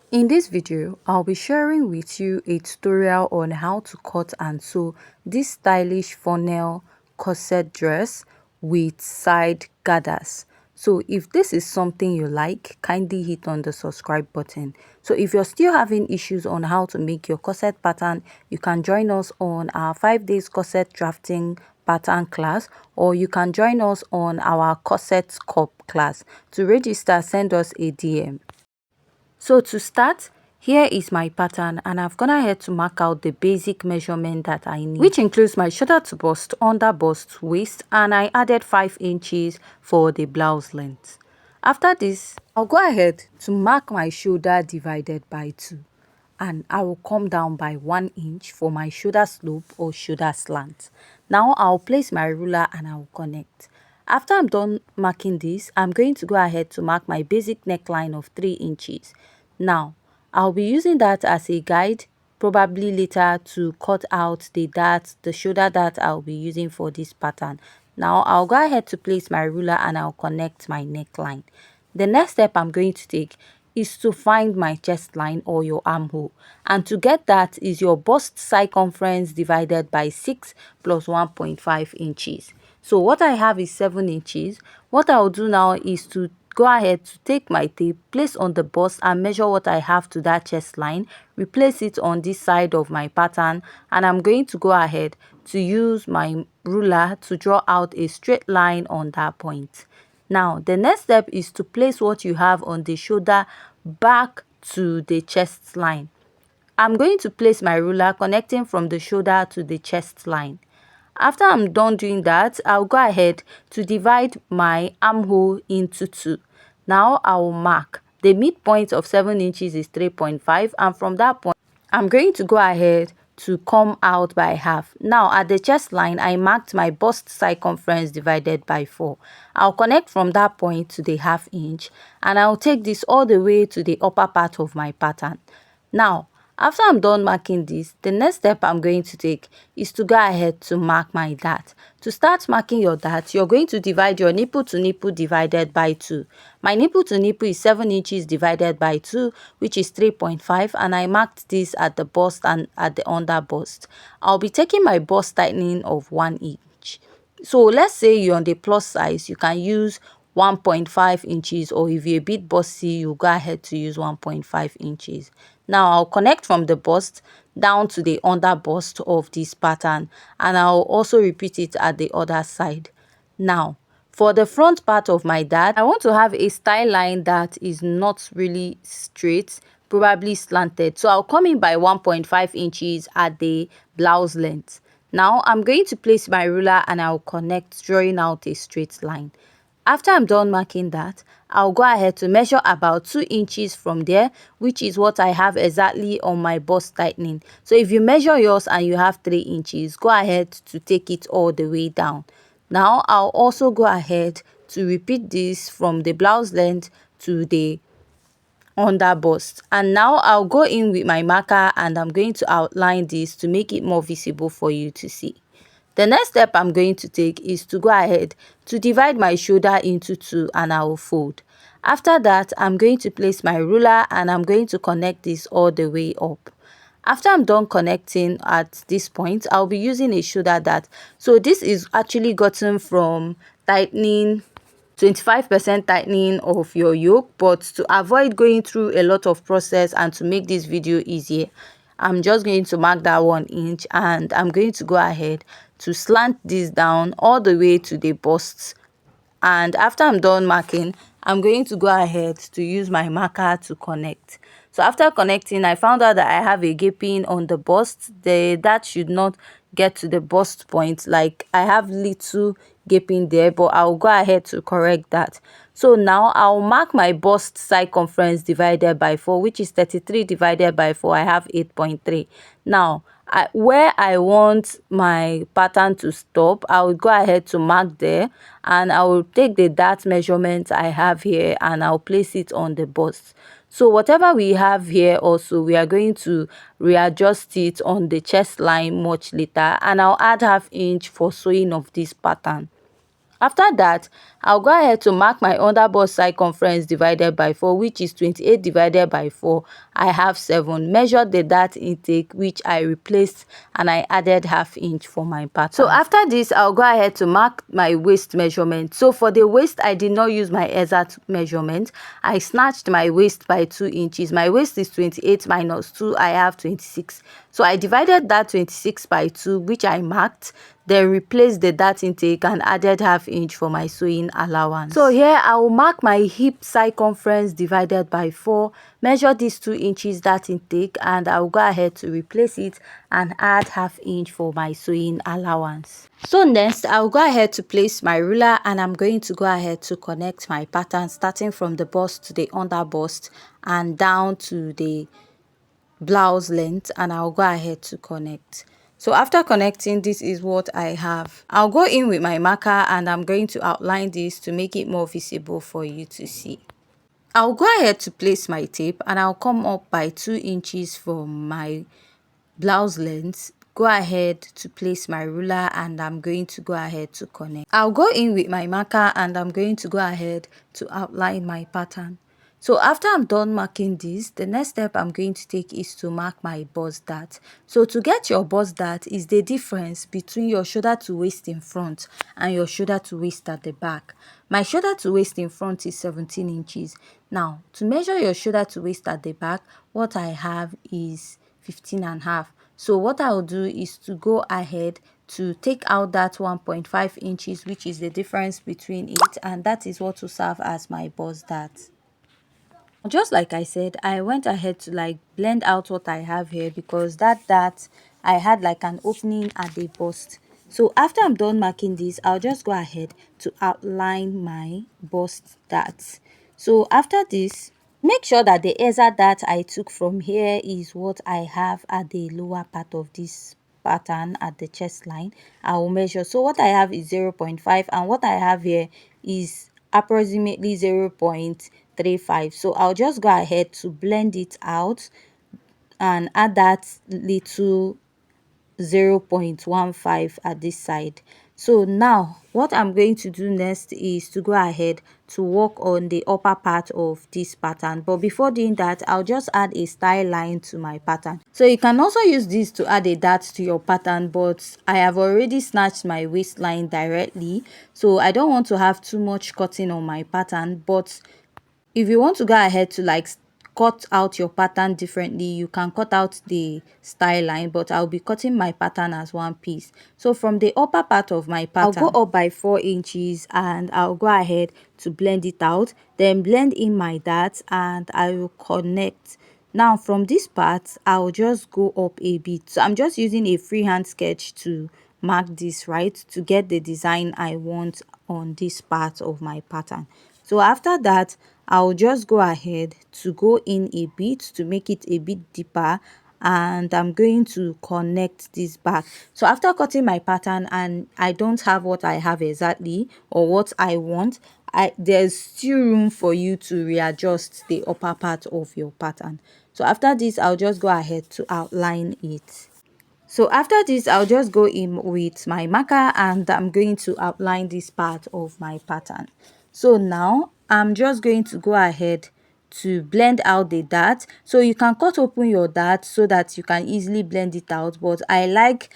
In this video, I'll be sharing with you a tutorial on how to cut and sew this stylish funnel corset dress with side gathers. So if this is something you like, kindly hit on the subscribe button. So if you're still having issues on how to make your corset pattern, you can join us on our 5 days corset drafting pattern class, or you can join us on our corset cup class. To register, send us a DM. So to start, here is my pattern, and I've gone ahead to mark out the basic measurement that I need, which includes my shoulder to bust, under bust, waist, and I added 5 inches for the blouse length. After this, I'll go ahead to mark my shoulder divided by 2, and I will come down by 1 inch for my shoulder slope or shoulder slant. Now I'll place my ruler and I'll connect. After I'm done marking this, I'm going to go ahead to mark my basic neckline of 3 inches. Now, I'll be using that as a guide, probably later to cut out the shoulder dart I'll be using for this pattern. Now, I'll go ahead to place my ruler and I'll connect my neckline. The next step I'm going to take is to find my chest line or your armhole, and to get that is your bust circumference divided by 6 plus 1.5 inches. So what I have is 7 inches. What I'll do now is to go ahead to take my tape, place on the bust and measure what I have to that chest line, replace it on this side of my pattern, and I'm going to go ahead to use my ruler to draw out a straight line on that point. Now, the next step is to place what you have on the shoulder back to the chest line. I'm going to place my ruler connecting from the shoulder to the chest line. After I'm done doing that, I'll go ahead to divide my armhole into 2. Now I will mark. The midpoint of 7 inches is 3.5, and from that point, I'm going to go ahead to come out by half. Now at the chest line, I marked my bust circumference divided by 4. I'll connect from that point to the ½ inch, and I'll take this all the way to the upper part of my pattern. Now, after I'm done marking this, the next step I'm going to take is to go ahead to mark my dart. To start marking your dart, you're going to divide your nipple to nipple divided by 2. My nipple to nipple is 7 inches divided by 2, which is 3.5, and I marked this at the bust and at the under bust. I'll be taking my bust tightening of 1 inch. So let's say you're on the plus size, you can use 1.5 inches, or if you're a bit busty, you go ahead to use 1.5 inches. Now I'll connect from the bust down to the under bust of this pattern, and I'll also repeat it at the other side. Now, for the front part of my dart, I want to have a style line that is not really straight, probably slanted. So I'll come in by 1.5 inches at the blouse length. Now I'm going to place my ruler and I'll connect, drawing out a straight line. After I'm done marking that, I'll go ahead to measure about 2 inches from there, which is what I have exactly on my bust tightening. So if you measure yours and you have 3 inches, go ahead to take it all the way down. Now I'll also go ahead to repeat this from the blouse length to the under bust, and now I'll go in with my marker and I'm going to outline this to make it more visible for you to see. The next step I'm going to take is to go ahead to divide my shoulder into 2, and I will fold. After that, I'm going to place my ruler and I'm going to connect this all the way up. After I'm done connecting at this point, I'll be using a shoulder dart. So this is actually gotten from tightening, 25% tightening of your yoke, but to avoid going through a lot of process and to make this video easier, I'm just going to mark that 1 inch, and I'm going to go ahead to slant this down all the way to the bust. And after I'm done marking, I'm going to go ahead to use my marker to connect. So after connecting, I found out that I have a gaping on the bust. That should not get to the bust point. Like, I have little gaping there, but I'll go ahead to correct that. So now I'll mark my bust circumference divided by 4, which is 33 divided by 4. I have 8.3. Now, where I want my pattern to stop, I will go ahead to mark there, and I will take the dart measurement I have here and I'll place it on the bust. So whatever we have here also, we are going to readjust it on the chest line much later, and I'll add ½ inch for sewing of this pattern. After that, I'll go ahead to mark my under bust circumference divided by 4, which is 28 divided by 4. I have 7. Measure the dart intake, which I replaced, and I added ½ inch for my pattern. So after this, I'll go ahead to mark my waist measurement. So for the waist, I did not use my exact measurement. I snatched my waist by 2 inches. My waist is 28 minus 2. I have 26. So I divided that 26 by 2, which I marked, then replaced the dart intake and added ½ inch for my sewing allowance. So here I will mark my hip circumference divided by 4, measure these 2 inches dart intake, and I will go ahead to replace it and add ½ inch for my sewing allowance. So next, I'll go ahead to place my ruler, and I'm going to go ahead to connect my pattern starting from the bust to the under bust and down to the blouse length, and I'll go ahead to connect. So after connecting, this is what I have. I'll go in with my marker and I'm going to outline this to make it more visible for you to see. I'll go ahead to place my tape and I'll come up by 2 inches from my blouse length. Go ahead to place my ruler and I'm going to go ahead to connect. I'll go in with my marker and I'm going to go ahead to outline my pattern. So after I'm done marking this, the next step I'm going to take is to mark my bust dart. So to get your bust dart is the difference between your shoulder to waist in front and your shoulder to waist at the back. My shoulder to waist in front is 17 inches. Now, to measure your shoulder to waist at the back, what I have is 15.5. So what I'll do is to go ahead to take out that 1.5 inches, which is the difference between it, and that is what will serve as my bust dart. Just like I said, I went ahead to like blend out what I have here because that I had like an opening at the bust. So after I'm done marking this, I'll just go ahead to outline my bust darts. So after this, make sure that the exact dart I took from here is what I have at the lower part of this pattern at the chest line. I will measure. So what I have is 0.5 and what I have here is approximately 0.35. So I'll just go ahead to blend it out and add that little 0.15 at this side. So now what I'm going to do next is to go ahead to work on the upper part of this pattern. But before doing that, I'll just add a style line to my pattern. So you can also use this to add a dart to your pattern, but I have already snatched my waistline directly, so I don't want to have too much cutting on my pattern. But if you want to go ahead to like cut out your pattern differently, you can cut out the style line, but I'll be cutting my pattern as one piece. So from the upper part of my pattern, I'll go up by 4 inches and I'll go ahead to blend it out, then blend in my darts and I will connect. Now from this part, I'll just go up a bit. So I'm just using a freehand sketch to mark this, right, to get the design I want on this part of my pattern. So after that, I'll just go ahead to go in a bit to make it a bit deeper, and I'm going to connect this back. So after cutting my pattern and I don't have what I have exactly or what I want, there's still room for you to readjust the upper part of your pattern. So after this, I'll just go ahead to outline it. So after this, I'll just go in with my marker and I'm going to outline this part of my pattern. So now I'm just going to go ahead to blend out the dart. So you can cut open your dart so that you can easily blend it out, but I like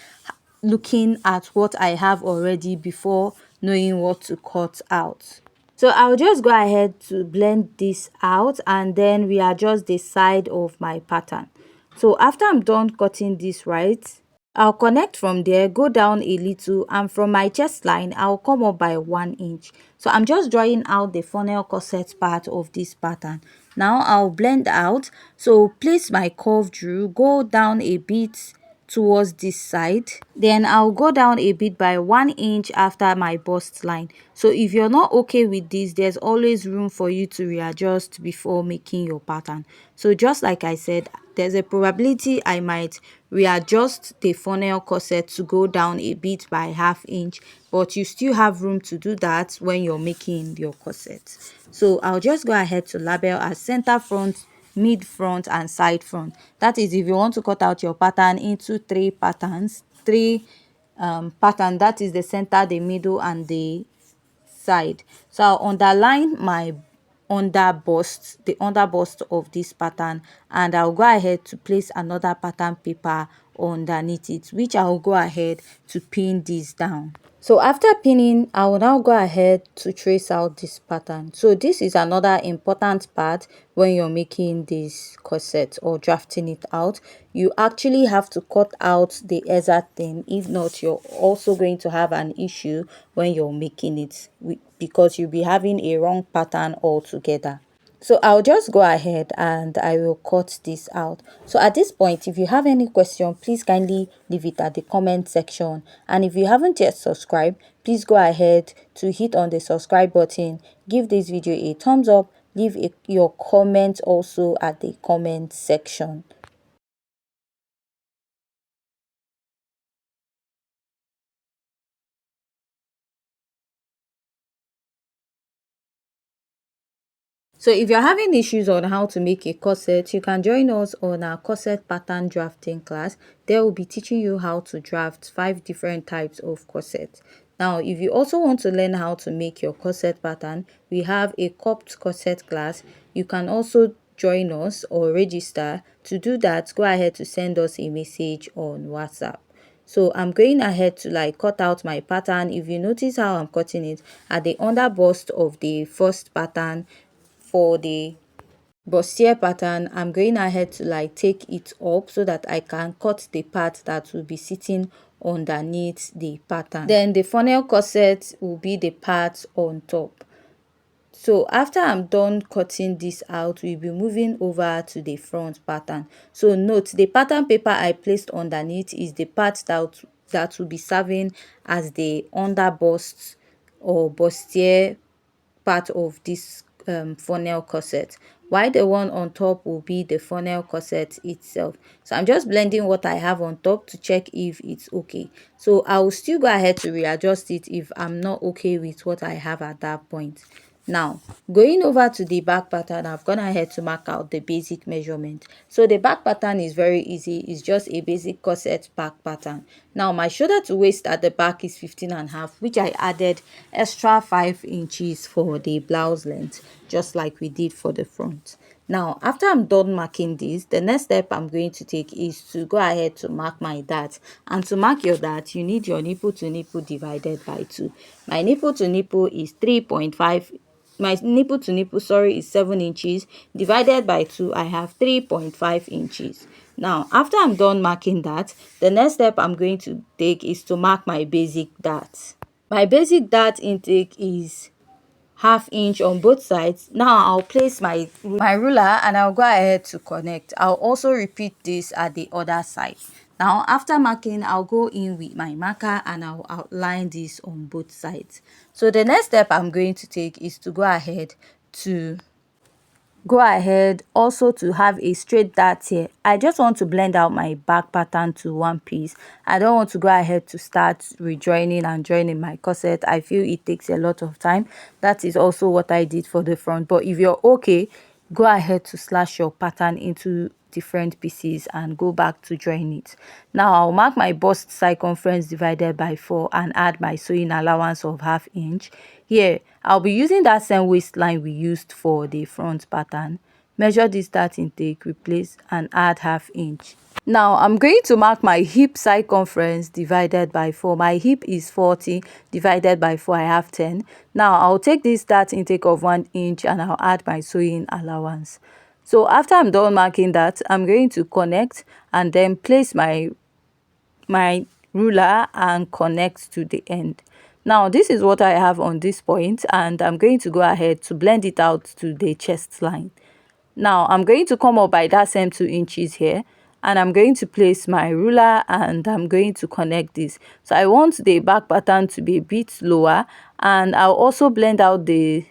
looking at what I have already before knowing what to cut out. So I'll just go ahead to blend this out and then readjust the side of my pattern. So after I'm done cutting this, right, I'll connect from there, go down a little, and from my chest line, I'll come up by 1 inch. So I'm just drawing out the funnel corset part of this pattern. Now I'll blend out. So place my curved rule, go down a bit towards this side, then I'll go down a bit by 1 inch after my bust line. So if you're not okay with this, there's always room for you to readjust before making your pattern. So just like I said, there's a probability I might readjust the funnel corset to go down a bit by ½ inch, but you still have room to do that when you're making your corset. So I'll just go ahead to label as center front, mid front and side front. That is if you want to cut out your pattern into 3 patterns, 3 pattern, that is the center, the middle and the side. So I'll underline my the under bust of this pattern, and I'll go ahead to place another pattern paper underneath it, which I'll go ahead to pin this down. So after pinning, I will now go ahead to trace out this pattern. So this is another important part when you're making this corset or drafting it out. You actually have to cut out the exact thing. If not, you're also going to have an issue when you're making it, because you'll be having a wrong pattern altogether. So I'll just go ahead and I will cut this out. So at this point, if you have any question, please kindly leave it at the comment section. And if you haven't yet subscribed, please go ahead to hit on the subscribe button. Give this video a thumbs up. Leave your comment also at the comment section. So if you're having issues on how to make a corset, you can join us on our corset pattern drafting class. They will be teaching you how to draft 5 different types of corset. Now, if you also want to learn how to make your corset pattern, we have a cupped corset class. You can also join us or register. To do that, go ahead to send us a message on WhatsApp. So I'm going ahead to cut out my pattern. If you notice how I'm cutting it, at the under bust of the first pattern, for the bustier pattern, I'm going ahead to take it up so that I can cut the part that will be sitting underneath the pattern. Then the funnel corset will be the part on top. So after I'm done cutting this out, we'll be moving over to the front pattern. So note, the pattern paper I placed underneath is the part that will be serving as the under bust or bustier part of this funnel corset, while the one on top will be the funnel corset itself. So I'm just blending what I have on top to check if it's okay. So I will still go ahead to readjust it if I'm not okay with what I have at that point. Now, going over to the back pattern, I've gone ahead to mark out the basic measurement. So the back pattern is very easy. It's just a basic corset back pattern. Now, my shoulder to waist at the back is 15.5, which I added extra 5 inches for the blouse length, just like we did for the front. Now, after I'm done marking this, the next step I'm going to take is to go ahead to mark my dart. And to mark your dart, you need your nipple to nipple divided by 2. My nipple to nipple is 3.5. My nipple to nipple, is 7 inches. Divided by 2, I have 3.5 inches. Now, after I'm done marking that, the next step I'm going to take is to mark my basic dart. My basic dart intake is 1/2 inch on both sides. Now I'll place my ruler and I'll go ahead to connect. I'll also repeat this at the other side. Now after marking, I'll go in with my marker and I'll outline this on both sides. So the next step I'm going to take is to go ahead also to have a straight dart here. I just want to blend out my back pattern to one piece. I don't want to go ahead to start rejoining and joining my corset. I feel it takes a lot of time. That is also what I did for the front. But if you're okay, go ahead to slash your pattern into different pieces and go back to join it. Now I'll mark my bust circumference divided by 4 and add my sewing allowance of 1/2 inch. Here I'll be using that same waistline we used for the front pattern. Measure this dart intake, replace and add 1/2 inch. Now I'm going to mark my hip circumference divided by 4. My hip is 40, divided by 4, I have 10. Now I'll take this dart intake of 1 inch and I'll add my sewing allowance. So after I'm done marking that, I'm going to connect and then place my ruler and connect to the end. Now this is what I have on this point, and I'm going to go ahead to blend it out to the chest line. Now I'm going to come up by that same 2 inches here, and I'm going to place my ruler and I'm going to connect this. So I want the back pattern to be a bit lower, and I'll also blend out the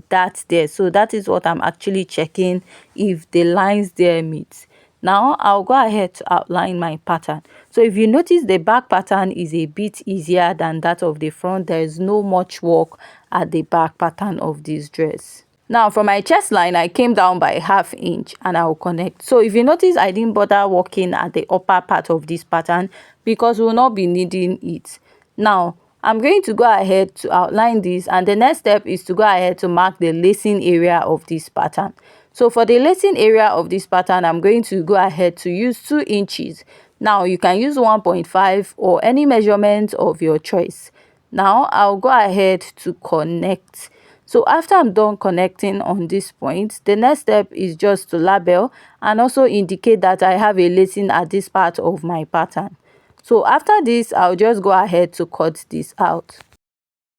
dart there. So that is what I'm actually checking, if the lines there meet. Now I'll go ahead to outline my pattern. So if you notice, the back pattern is a bit easier than that of the front. There is no much work at the back pattern of this dress. Now for my chest line, I came down by 1/2 inch and I'll connect. So if you notice, I didn't bother working at the upper part of this pattern because we'll not be needing it. Now I'm going to go ahead to outline this, and the next step is to go ahead to mark the lacing area of this pattern. So for the lacing area of this pattern, I'm going to go ahead to use 2 inches. Now you can use 1.5 or any measurement of your choice. Now I'll go ahead to connect. So after I'm done connecting on this point, the next step is just to label and also indicate that I have a lacing at this part of my pattern. So after this, I'll just go ahead to cut this out.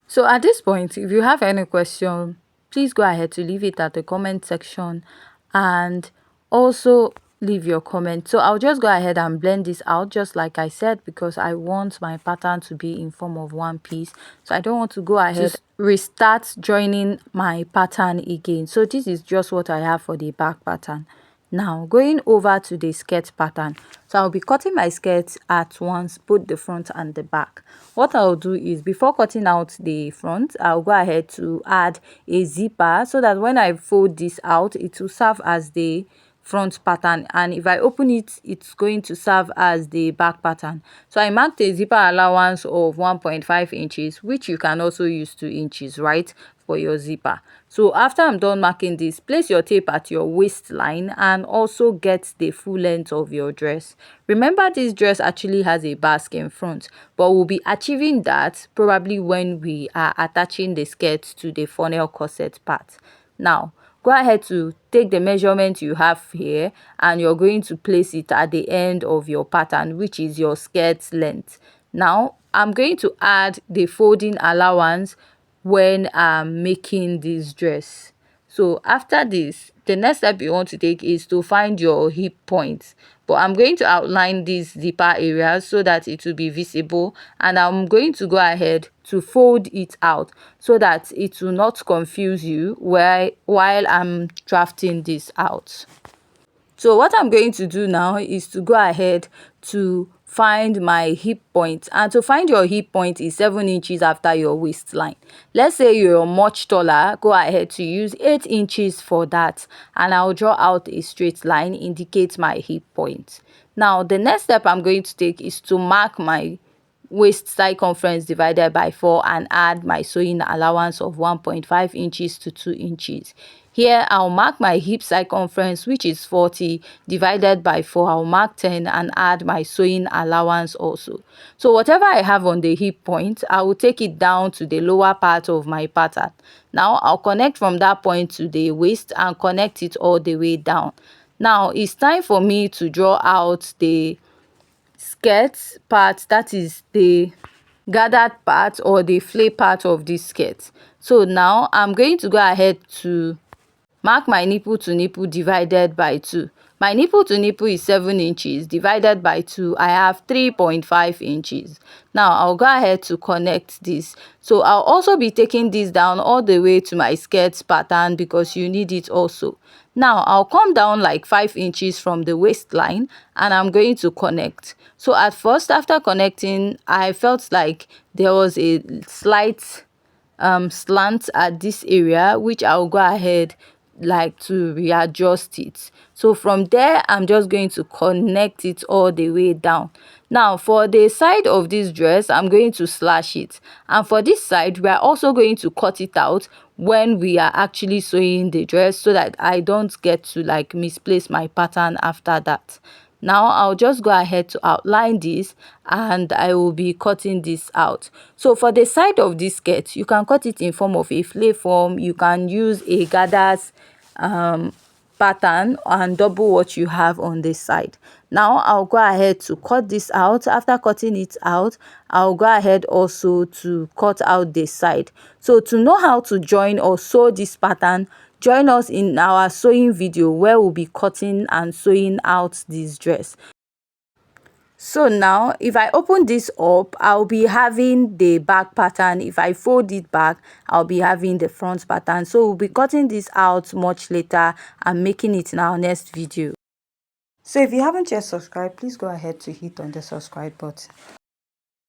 So at this point, if you have any question, please go ahead to leave it at the comment section and also leave your comment. So I'll just go ahead and blend this out just like I said, because I want my pattern to be in form of one piece. So I don't want to go ahead to restart joining my pattern again. So this is just what I have for the back pattern. Now going over to the skirt pattern, so I'll be cutting my skirts at once, both the front and the back. What I'll do is, before cutting out the front, I'll go ahead to add a zipper so that when I fold this out, it will serve as the front pattern, and if I open it, it's going to serve as the back pattern. So I marked a zipper allowance of 1.5 inches, which you can also use 2 inches, right, for your zipper. So after I'm done marking this, place your tape at your waistline and also get the full length of your dress. Remember, this dress actually has a basque in front, but we'll be achieving that probably when we are attaching the skirt to the funnel corset part. Now go ahead to take the measurement you have here, and you're going to place it at the end of your pattern, which is your skirt length. Now I'm going to add the folding allowance when I'm making this dress. So after this, the next step you want to take is to find your hip points. But I'm going to outline these zipper areas so that it will be visible, and I'm going to go ahead to fold it out so that it will not confuse you while I'm drafting this out. So what I'm going to do now is to go ahead to find my hip point, and to find your hip point is 7 inches after your waistline. Let's say you're much taller, go ahead to use 8 inches for that, and I'll draw out a straight line, indicate my hip point. Now the next step I'm going to take is to mark my waist circumference divided by 4 and add my sewing allowance of 1.5 inches to 2 inches. Here I'll mark my hip circumference, which is 40, divided by 4. I'll mark 10 and add my sewing allowance also. So whatever I have on the hip point, I will take it down to the lower part of my pattern. Now I'll connect from that point to the waist and connect it all the way down. Now it's time for me to draw out the skirt part, that is the gathered part or the flay part of this skirt. So now I'm going to go ahead to mark my nipple to nipple divided by 2. My nipple to nipple is 7 inches, divided by 2, I have 3.5 inches. Now I'll go ahead to connect this. So I'll also be taking this down all the way to my skirt pattern because you need it also. Now I'll come down like 5 inches from the waistline and I'm going to connect. So at first, after connecting, I felt like there was a slight slant at this area, which I'll go ahead like to readjust it. So from there, I'm just going to connect it all the way down. Now for the side of this dress, I'm going to slash it, and for this side we are also going to cut it out when we are actually sewing the dress, so that I don't get to like misplace my pattern after that. Now I'll just go ahead to outline this and I will be cutting this out. So for the side of this skirt, you can cut it in form of a flay form. You can use a gathers pattern and double what you have on this side. Now I'll go ahead to cut this out. After cutting it out, I'll go ahead also to cut out this side. So to know how to join or sew this pattern, join us in our sewing video where we'll be cutting and sewing out this dress. So now if I open this up, I'll be having the back pattern. If I fold it back, I'll be having the front pattern. So we'll be cutting this out much later and making it in our next video. So if you haven't yet subscribed, please go ahead to hit on the subscribe button.